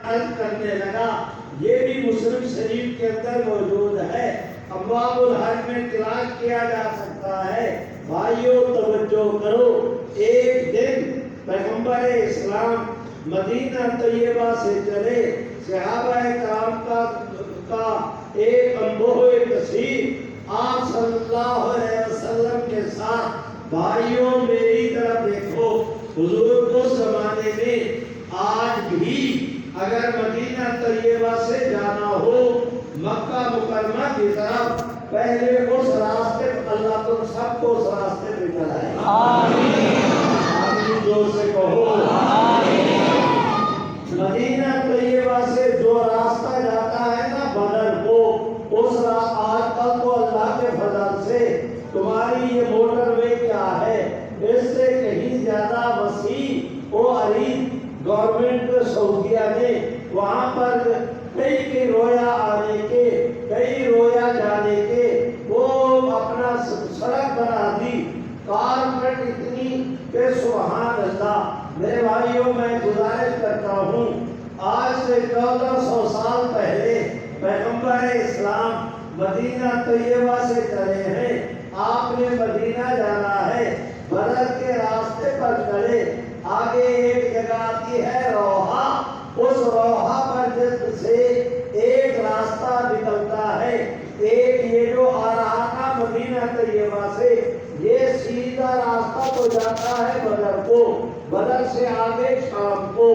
عرض کرنے لگا، یہ بھی مسلم شریف کے اندر موجود ہے، ابواب الحج میں تلاش کیا جا سکتا ہے۔ بھائیوں توجہ کرو، ایک دن پیغمبر اسلام مدینہ طیبہ سے چلے، صحابہ کرام کا ایک انبوہ کثیر آپ صلی اللہ علیہ وسلم کے ساتھ۔ بھائیوں میری طرف دیکھو، حضور کو زمانے میں آج بھی اگر مدینہ طیبہ سے جانا ہو مکہ مکرمہ کی طرف، پہلے اس راستے اللہ تم سب کو اس راستے پہ چلائے۔ آمین۔ آمین زور سے کہو آمین۔ مدینہ طیبہ سے جو راستہ جاتا ہے نا بدر کو، اس آج کل تو اللہ کے فضل سے تمہاری یہ موٹر وے کیا ہے، اس سے کہیں زیادہ وسیع و عریض گورنمنٹ سعودیہ نے وہاں پر کئی رویا آنے کے، کئی رویا جانے کے، وہ اپنا سڑک بنا دی، کارپیٹ اتنی کہ سبحان اللہ۔ میرے بھائیوں میں گزارش کرتا ہوں، آج سے 1400 سال پہلے پیغمبر اسلام مدینہ طیبہ سے چلے ہیں، آپ نے مدینہ جانا ہے، بدر کے راستے پر چلے، آگے ایک جگہ آتی ہے روحہ، اس روحہ پر جس سے ایک راستہ نکلتا ہے، ایک یہ جو آ رہا تھا مدینہ طیبہ سے، یہ سیدھا راستہ تو جاتا ہے بدر کو، بدر سے آگے شام کو،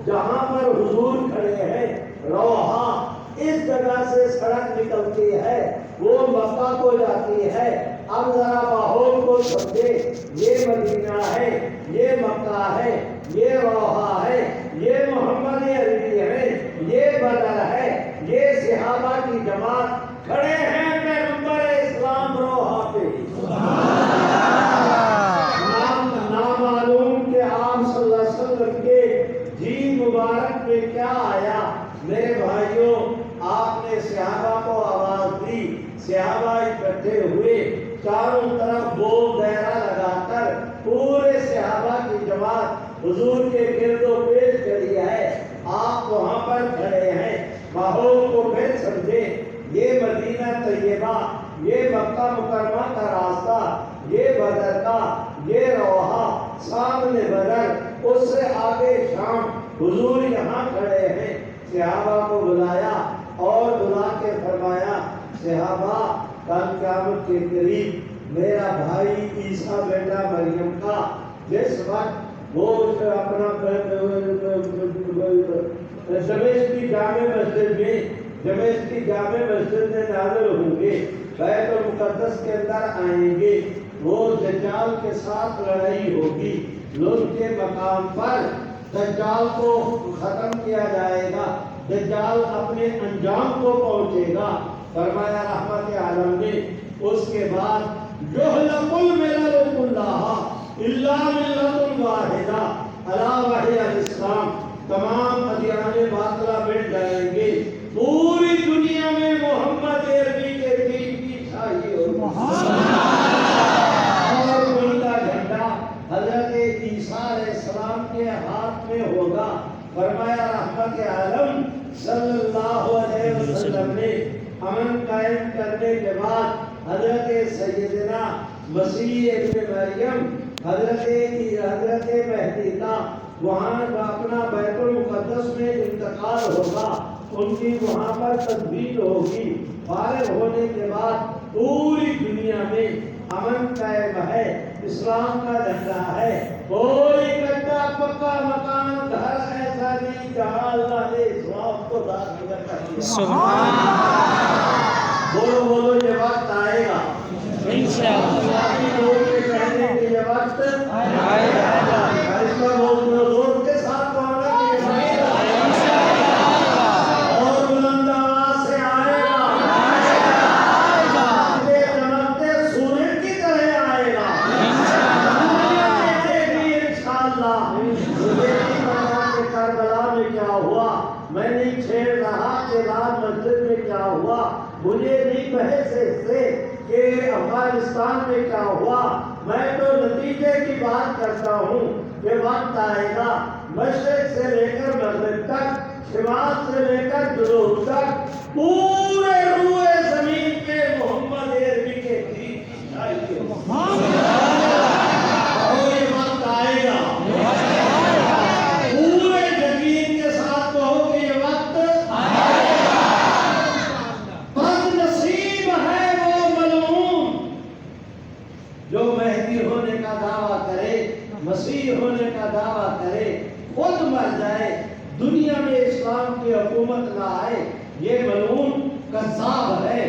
جہاں پر حضور کھڑے ہیں روحہ، اس جگہ سے سڑک نکلتی ہے، وہ مکہ کو جاتی ہے۔ اب ذرا ماحول کو سمجھے، یہ مدینہ ہے، یہ مکہ ہے، یہ روحہ ہے، یہ محمد عربی ہے، یہ بدر ہے، یہ صحابہ کی جماعت کھڑے ہیں پیغمبر اسلام روحہ پہ۔ نامعلوم کہ آپ صلی اللہ علیہ وسلم کے جی مبارک میں کیا آیا۔ میرے بھائیوں، آپ نے صحابہ کو آواز دی، صحابہ اکٹھے ہوئے، چاروں طرف گول دائرہ لگا کر پورے صحابہ کی جماعت حضور کے گرد و پیش کری ہے، آپ وہاں پر کھڑے ہیں۔ ماحول کو پھر سمجھے، یہ مدینہ طیبہ، یہ مکہ مکرمہ کا راستہ، یہ بدر کا، یہ روحہ، سامنے بدر، اس سے آگے شام، حضور یہاں کھڑے ہیں۔ صحابہ کو بلایا اور بلا کے فرمایا، صحابہ کل قیامت کے قریب میرا بھائی عیسیٰ بیٹا مریم کا جس وقت وہ اپنا دمشق کی جامع مسجد میں نازل ہوں گے، بیت المقدس کے اندر آئیں گے، وہ دجال کے ساتھ لڑائی ہوگی، لوگ کے مقام پر دجال کو ختم کیا جائے گا، دجال اپنے انجام کو پہنچے گا۔ فرمایا رحمت عالم نے، اس کے بعد یحلق الملل کلها الا ملۃ واحدہ الا وہی الاسلام، تمام ادیان باطلہ مٹ جائیں گے، پوری دنیا میں محمد عربی کے دین کی شاہی ہوگی، اور ان کا جھنڈا حضرت عیسیٰ علیہ السلام کے ہاتھ میں ہوگا۔ فرمایا رحمت عالم صلی اللہ علیہ وسلم نے امن قائم کرنے کے بعد حضرت سیدنا مسیح ابن مریم حضرت مہدی کا وہاں اپنا بیت المقدس میں انتقال ہوگا، ان کی وہاں پر تدبیر ہوگی، فارغ ہونے کے بعد پوری دنیا میں امن قائم ہے، اسلام کا جھنڈا ہے، کوئی کچا پکا مکان گھر ایسا نہیں جہاں اللہ نے اسلام کو داخل کر دیا۔ بولو بولو، یہ وقت آئے گا انشاءاللہ، کہنے کے یہ وقت آئے گا، اس کا زور کے ساتھ بولا اور بلند آواز سے آئے گا، چمکتے سورج کی طرح آئے گا انشاءاللہ۔ مجھے نہیں پتا کہ کربلا میں کیا ہوا، میں نہیں چھیڑ رہا کہ لال مسجد میں کیا ہوا، مجھے نہیں بحث سے کہ افغانستان میں کیا ہوا، میں تو نتیجے کی بات کرتا ہوں کہ وقت آئے گا مشرق سے لے کر مغرب تک شمال سے لے کر جنوب تک پورے روئے زمین پہ محمد عربی کے دین کی چاہیے. اور یہ وقت آئے گا. پورے یقین کے ساتھ کہو کہ یہ وقت آئے گا. بد نصیب ہے وہ ملعون جو مہدی ہونے کا دعویٰ کرے، مسیح ہونے کا دعویٰ کرے، خود مر جائے، دنیا میں اسلام کی حکومت نہ آئے. یہ ملعون کذاب ہے،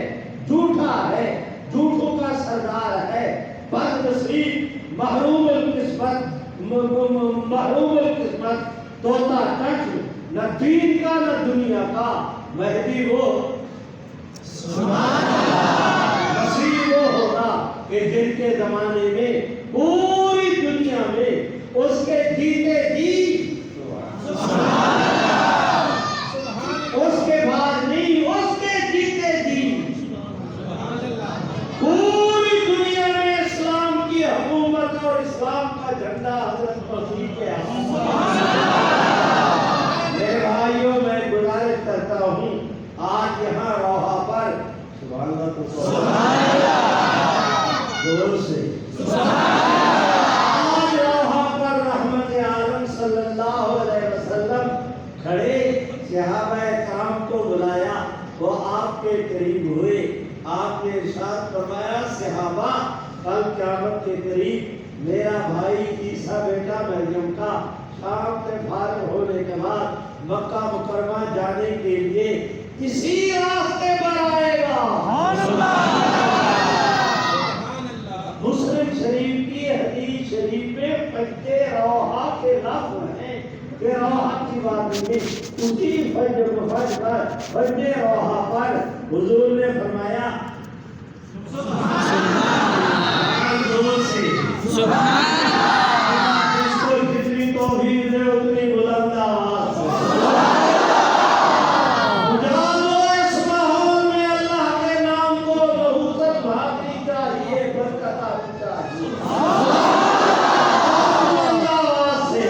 جھوٹا ہے، جھوٹوں کا سردار ہے، بد نصیب، محروم القسمت، محروم القسمت، طوطا کٹ، نہ دین کا نہ دنیا کا. مہدی وہ مسیح وہ ہوگا کہ جن کے زمانے میں پوری دنیا میں اس کے جیتے جی، اس کے بعد نہیں، اس کے جیتے جی پوری دنیا میں اسلام کی حکومت اور اسلام کا جھنڈا حضرت مسیح کے ہاتھ. میرے بھائیوں، میں گزارش کرتا ہوں آج یہاں روحا پر سبحان اللہ تو زور سے آج روحا پر رحمت عالم صلی اللہ علیہ وسلم کھڑے، صحابہ کرام کو بلایا، وہ آپ کے قریب ہوئے. آپ نے ارشاد فرمایا صحابہ کل قیامت کے قریب میرا بھائی عیسیٰ بیٹا مریم کا شام سے فارغ ہونے کے بعد مکہ مکرمہ جانے کے لیے اسی راستے پر آئے گا. مسلم شریف کی حدیث شریف میں فجر روحا کے لفظ ہیں کہ روحا کی بات میں اسی فجر روحا پر حضور نے فرمایا اس کو جتنی توحید ہے اتنی بلند آواز اجالو اس ماحول میں اللہ کے نام کو نحوست بھاگنی چاہیے، برکت آنی چاہیے. بلند آواز سے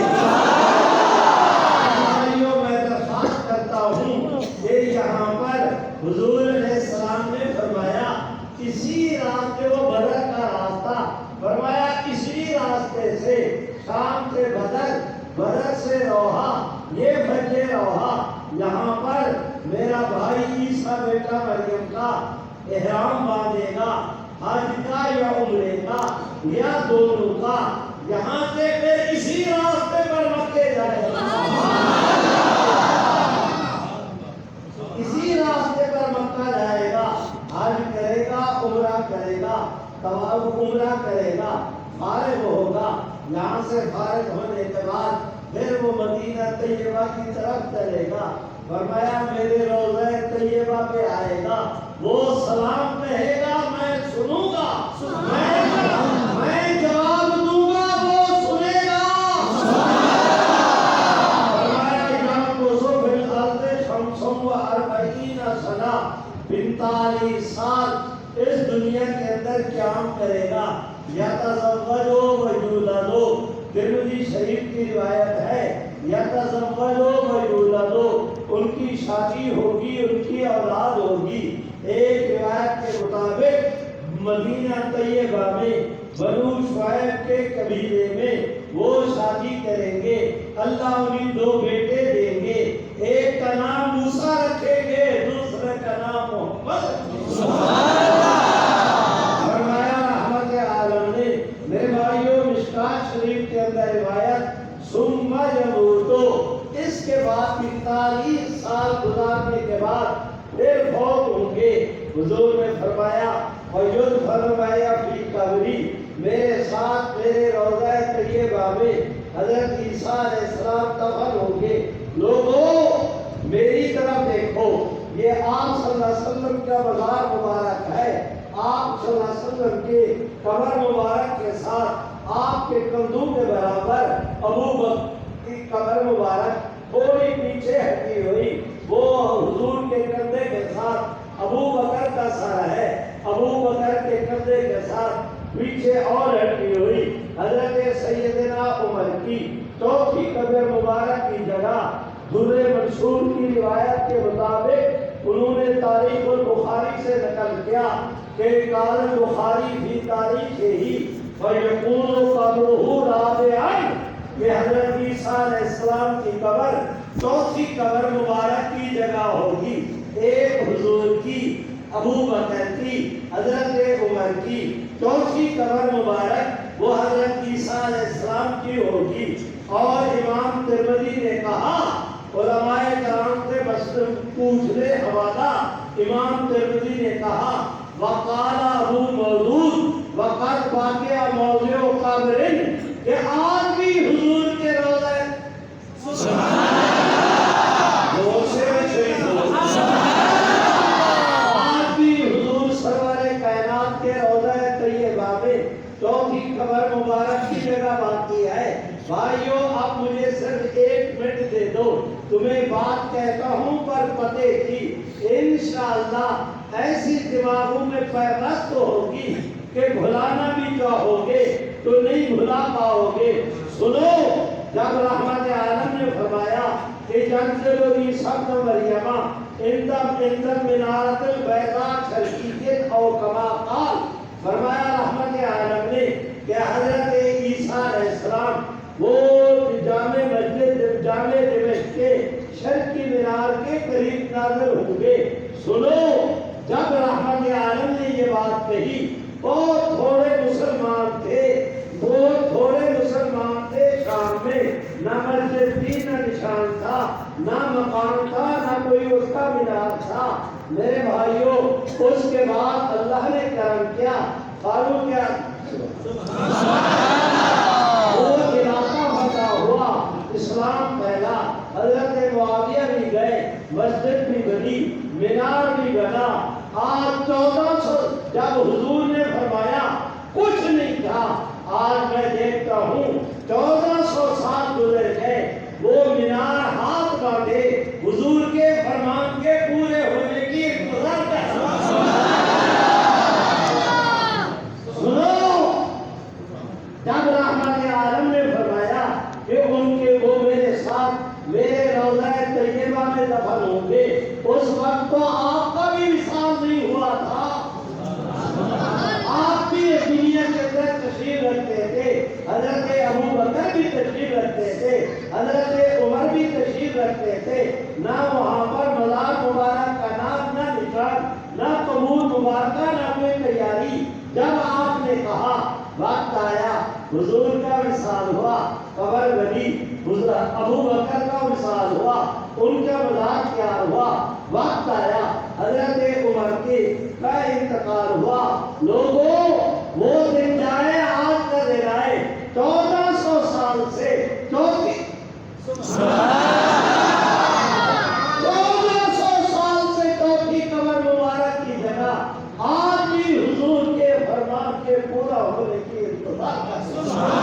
بھائیوں میں درخواست کرتا ہوں کہ یہاں پر حضور علیہ السلام نے فرمایا اسی راستے، وہ بدر کا راستہ فرمایا اسی راستے سے شام سے بدر، بدر سے روحا، یہ فجر روحا، یہاں پر میرا بھائی عیسیٰ بیٹا مریم کا احرام باندھے گا، حج کا یا عمرے کا یا دونوں کا. یہاں سے پھر اسی راستے پر مکے جائے گا، اسی راستے پر مکہ جائے گا، حج کرے گا، عمرہ کرے گا، طواف عمرہ کرے گا، فارغ ہوگا. یہاں سے فارغ ہونے کے بعد پھر وہ مدینہ طیبہ کی طرف چلے گا. فرمایا میرے روضہ طیبہ پہ آئے گا، وہ سلام کہے گا، میں سنوں گا، میں جواب دوں گا، وہ سنے گا. فرمایا یمکث فی الارض 45 سنہ، 45 سال اس دنیا کے اندر قیام کرے گا. یتزوج و یولد، ترمذی شریف کی روایت ہے، یتزوج و یولد، ان کی شادی ہوگی، ان کی اولاد ہوگی. ایک روایت کے مطابق مدینہ طیبہ میں بنو شعیب کے قبیلے میں وہ شادی کریں گے. اللہ انہیں 2 بیٹے دیں گے، ایک کا نام موسیٰ رکھیں گے، دوسرے کا نام محمد. فرمایا رحمت عالم نے، میرے بھائیوں مشکات شریف کے اندر روایت ثم یموت، اس کے بعد 45 سال گزارنے کے بعد پھر فوت ہوں گے. حضور نے فرمایا فرمایا فی قبری، میرے ساتھ میرے روضہ طیبہ میں حضرت عیسیٰ علیہ السلام دفن ہوں گے. لوگوں میری طرف دیکھو، یہ آپ صلی اللہ علیہ وسلم کا مزار مبارک ہے. آپ صلی اللہ علیہ وسلم کے قبر مبارک کے ساتھ آپ کے کندھوں کے برابر ابو بکر کی قبر مبارک تھوڑی پیچھے ہٹی ہوئی، وہ حضور کے کندھے کے ساتھ ابو بکر کا سر ہے. ابو بکر کے کندھے کے ساتھ پیچھے اور ہٹی ہوئی حضرت سیدنا عمر کی چوتھی قبر مبارک کی جگہ در منصور کی روایت کے مطابق انہوں نے تاریخ البخاری سے نقل کیا کہ قال البخاری فی تاریخ ہی فیقول قبرہ رابعا کہ حضرت عیسیٰ علیہ السلام کی قبر چوتھی قبر مبارک کی جگہ ہوگی، ایک حضور کی، ابو بکر کی، حضرت عمر کی، چوتھی قبر مبارک وہ حضرت عیسیٰ علیہ السلام کی ہوگی۔ اور امام ترمذی نے کہا، علماء کرام سے مسلم پوچھنے حوالہ، امام ترمذی نے کہا وقال ابو مودود وقت واقع موضع قبرن کہ آج بھی حضور کے روضہ آج بھی حضور سرور کائنات کے روضہ طیبہ میں چوتھی قبر مبارک کی جگہ باقی ہے۔ بھائیو اب مجھے صرف 1 منٹ دے دو، تمہیں بات کہتا ہوں پر پتے کی انشاءاللہ ایسی دماغوں میں پیوست ہوگی کہ بھلانا بھی چاہو گے تو نہیں بھلا پاؤ گے۔ سنو، جب رحمت عالم نے فرمایا کہ جنزل عیسیٰ ابن مریم عند المنارۃ البیضاء شرقیۃ او کما قال، فرمایا رحمت عالم نے کہ حضرت عیسیٰ علیہ السلام وہ جامع مسجد جامع دمشق کے شرقی مینار کے قریب نازل ہوں گے۔ سنو، جب رحمت عالم نے یہ بات کہی، بہت تھوڑے مسلمان تھے، بہت تھوڑے مسلمان تھے شام میں، نہ مسجد تھی، نہ نشان تھا، نہ مقام تھا، نہ کوئی اس کا مینار تھا۔ میرے بھائیوں، اس کے بعد اللہ نے کرم کیا، قالو کیا وہ علاقہ فتح ہوا، اسلام پھیلا، حضرت معاویہ بھی گئے، مسجد بھی بنی، مینار بھی بنا۔ آج 1400 جب حضور نے فرمایا کچھ نہیں تھا، آج میں دیکھتا ہوں 1400 سال گزر گئے، وہ مینار ہاتھ باندھے حضور کے فرمان کے پورے ہونے کی انتظار کر رہا ہے۔ سنو، جب رحمت عالم نے فرمایا کہ ان کے وہ میرے ساتھ میرے روضہ طیبہ میں دفن ہوں گے، اس وقت تو آپ کا بھی وصال نہیں ہوا تھا، آپ بھی دنیا کے اندر تشریف رکھتے تھے، حضرت ابو بکر بھی تشریف رکھتے تھے، حضرت عمر بھی تشریف رکھتے تھے، نہ وہاں پر مزار مبارک کا نام، نہ نشان، نہ قبور مبارکہ، نہ کوئی تیاری۔ جب آپ نے کہا وقت آیا، حضور کا وصال ہوا، قبر بنی، ابو بکر کا وصال ہوا، ان کا مزار تیار ہوا، وقت آیا، حضرت عمر کا انتقال ہوا، لوگوں وہ دن جائے، آج کا دن آئے، 1400 سال سے 1400 سال سے چوتھی قبر مبارک کی جگہ آج بھی حضور کے فرمان کے پورا ہونے کی انتظار کر رہا ہے۔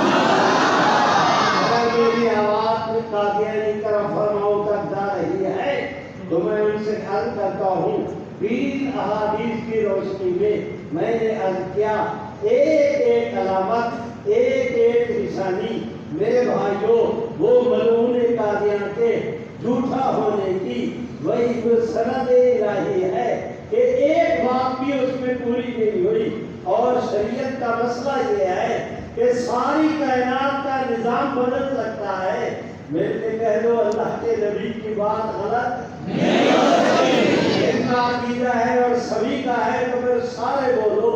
اگر میری آواز قادیانی طرف فرماؤں تک جا رہی ہے تو میں ان سے عرض کرتا ہوں، 20 احادیث کی روشنی میں نے عرض کیا، ایک ایک علامت، ایک ایک نشانی، میرے بھائیوں، وہ ملعون قادیان کے جھوٹا ہونے کی وہی سند الہی ہے کہ ایک بات بھی اس میں پوری نہیں ہوئی۔ اور شریعت کا مسئلہ یہ ہے کہ ساری کائنات کا نظام بدل سکتا ہے۔ میرے سے کہہ دو اللہ کے نبی کی بات غلط نہیں ہو سکتی، ان کا عقیدہ ہے اور سبھی کا ہے تو پھر سارے بولو،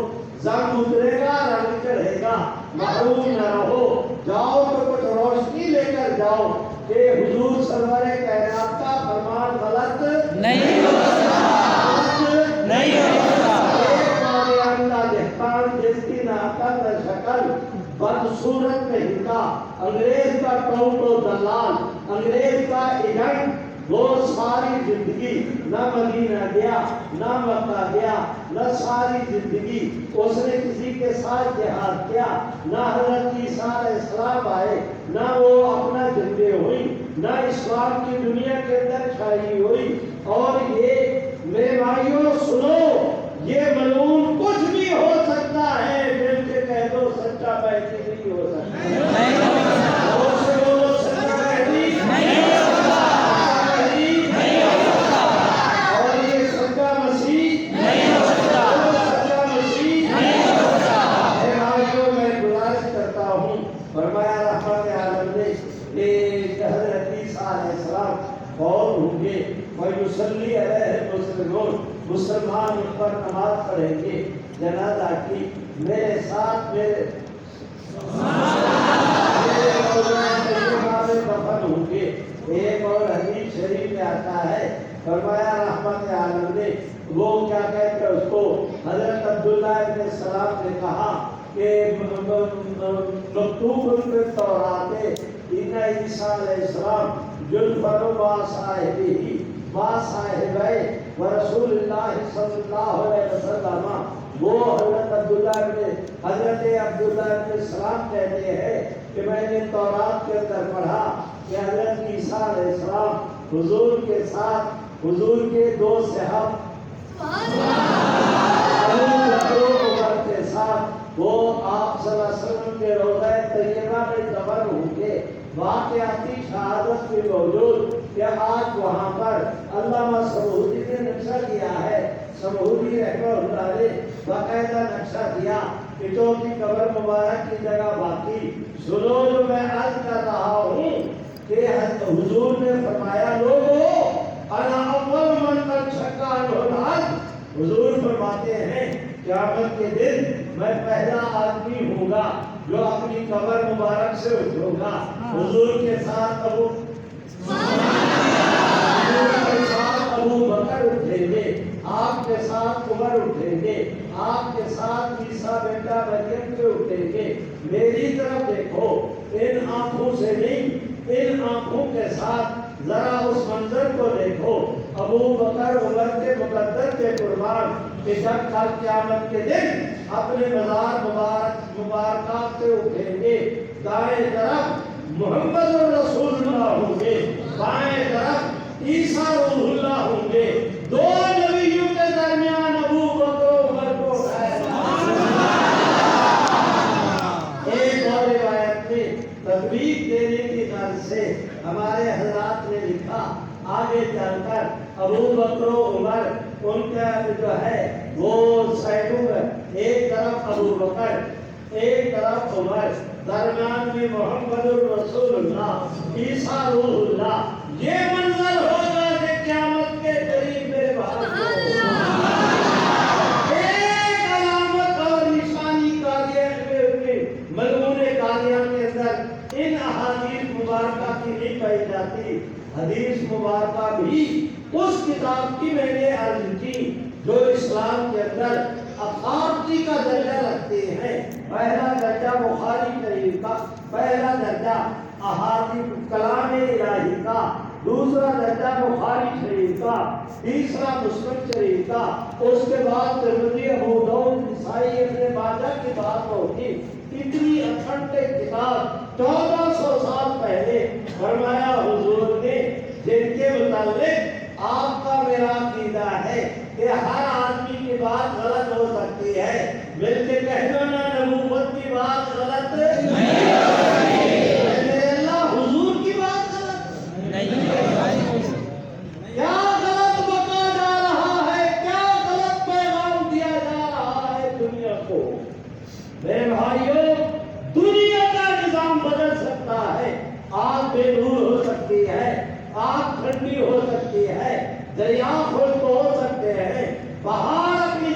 زنگ اترے گا، رنگ چڑھے گا، محروم نہ رہو، جاؤ تو کچھ روشنی لے کر جاؤ کہ حضور سرور کائنات کا فرمان غلط نہیں ہو سکتا، نہیں ہو سکتا۔ ایک قادیان کا دہقان جس کی نہ عقل نہ شکل، بدصورت میں ہندا، انگریز کا ٹوٹ و دلال، انگریز کا ایجنٹ، وہ ساری زندگی نہ مدینہ گیا، نہ مکہ گیا، نہ ساری زندگی اس نے کسی کے ساتھ جہاد کیا، نہ حضرت عیسیٰ علیہ السلام آئے، نہ وہ اپنا جنگیں ہوئی، نہ اسلام کی دنیا کے اندر چھائی ہوئی۔ اور یہ میرے بھائیوں سنو، یہ ملعون کچھ بھی ہو سکتا ہے، دل سے کہہ دو سچا مہدی نہیں ہو سکتا۔ اور سے بولو سچا مہدی نہیں ہو سکتا۔ وَيُصَلِّي عَلَيْهِ الْمُسْلِمُونَ مسلمان ان پر نماز پڑھیں گے جنازہ کی میرے ساتھ میرے دفن ہوں گے. ایک اور حدیث شریف میں آتا ہے فرمایا رحمت عالم نے وہ کیا کہتے ہیں اس کو حضرت عبداللہ ابن سلام نے کہا کہ مکتوب فی التوراۃ ان عیسیٰ علیہ السلام یدفن مع صاحبہ ورسول اللہ صلی اللہ علیہ وسلم. وہ حضرت عبداللہ ابن سلام کہتے ہیں کہ میں نے تورات کے اندر پڑھا کہ حضرت عیسیٰ علیہ السلام حضور کے ساتھ حضور کے دو صحاب عمر کے ساتھ وہ آپ صلی اللہ علیہ وسلم کے روضہ طیبہ میں دفن ہوں گے. واقعاتی شہادت بھی موجود کہ آج وہاں پر علامہ سمہودی نے نقشہ دیا ہے. سمہودی رحمہ اللہ نے باقاعدہ نقشہ دیا کہ جو کی قبر مبارک کی جگہ باقی سنو جو میں عرض کر رہا ہوں کہ حضور نے فرمایا لوگو انا اول من قد شق عنہ الارض. حضور فرماتے ہیں قیامت کے دن میں پہلا آدمی ہوں گا جو اپنی قبر مبارک سے اٹھوں گا. حضور کے ساتھ ابو بکر اٹھیں گے, آپ کے ساتھ عمر اٹھیں گے, آپ کے ساتھ عیسیٰ بیٹا مریم کے اٹھیں گے. میری طرف دیکھو, ان آنکھوں سے نہیں ان آنکھوں کے ساتھ ذرا اس منظر کو دیکھو. ابو بکر عمر کے مقدر کے قربان کہ جب کل قیامت کے دن اپنے مزار مبارکات سے اٹھیں گے, دائیں طرف محمد رسول اللہ ہوں گے, بائیں طرف عیسیٰ روح اللہ ہوں گے. دو نبیوں کے درمیان ابو بکر و عمر کو اٹھایا. ایک اور روایت میں تطبیق دینے کی غرض سے ہمارے حضرات نے لکھا آگے چل کر ابو بکر و عمر ان کا جو ہے وہ سائڈوں میں ایک طرف ابو بکر ایک طرف عمر, درمیان میں محمد الرسول اللہ عیسیٰ روح اللہ. یہ منظر ہوگا کہ قیامت کے قریب میرے بھائی ایک علامت اور نشانی مضمون قادیان کے اندر ان احادیث مبارکہ کی نہیں پائی جاتی. حدیث مبارکہ بھی اس کتاب کی میں نے عرض کی جو اسلام کے اندر اتھارٹی کا درجہ رکھتے ہیں. پہلا درجہ بخاری شریف کا, پہلا درجہ احادیث کلام الہی کا, دوسرا درجہ بخاری شریف کا, تیسرا مسلم شریف کا, اس کے بعد ترمذی, ابو داؤد, نسائی, ابن ماجہ کی بات ہوگی. اتنی اٹھنٹے کتاب 1400 سال پہلے فرمایا حضور نے جن کے متعلق آپ کا میرا عقیدہ ہے کہ ہر آدمی کی بات غلط ہو سکتی ہے. مل کے کہہ دو نا نبوت کی بات غلط نہیں, اللہ حضور کی بات غلط نہیں. کیا غلط بتا جا رہا ہے, کیا غلط پیغام دیا جا رہا ہے دنیا کو. میرے بھائیوں, دنیا کا نظام بدل سکتا ہے. آگ بے نور ہو سکتی ہے, آگ ٹھنڈی ہو سکتی ہے, دریا خشک ہو سکتے ہیں, پہاڑ اپنی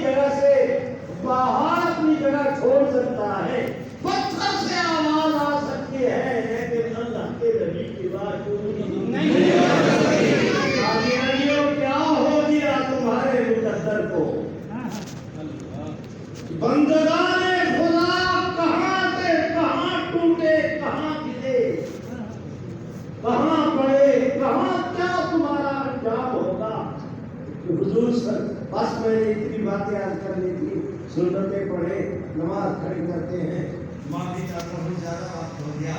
جگہ چھوڑ سکتا ہے, پتھر سے آواز آ سکتی ہے, لیکن اللہ کے نبی کی بات نہیں. کیا ہو گیا تمہارے مقدر کو؟ بندگان خدا کہاں سے کہاں ٹوٹے, کہاں گرے, کہاں پڑے, کہاں کیا تمہارا انجام ہوگا. حضور سر بس میں نے اتنی باتیں آج کرنی تھی. سنتیں پڑھے, نماز کھڑی کرتے ہیں. معافی چاہتا ہوں زیادہ وقت ہو گیا.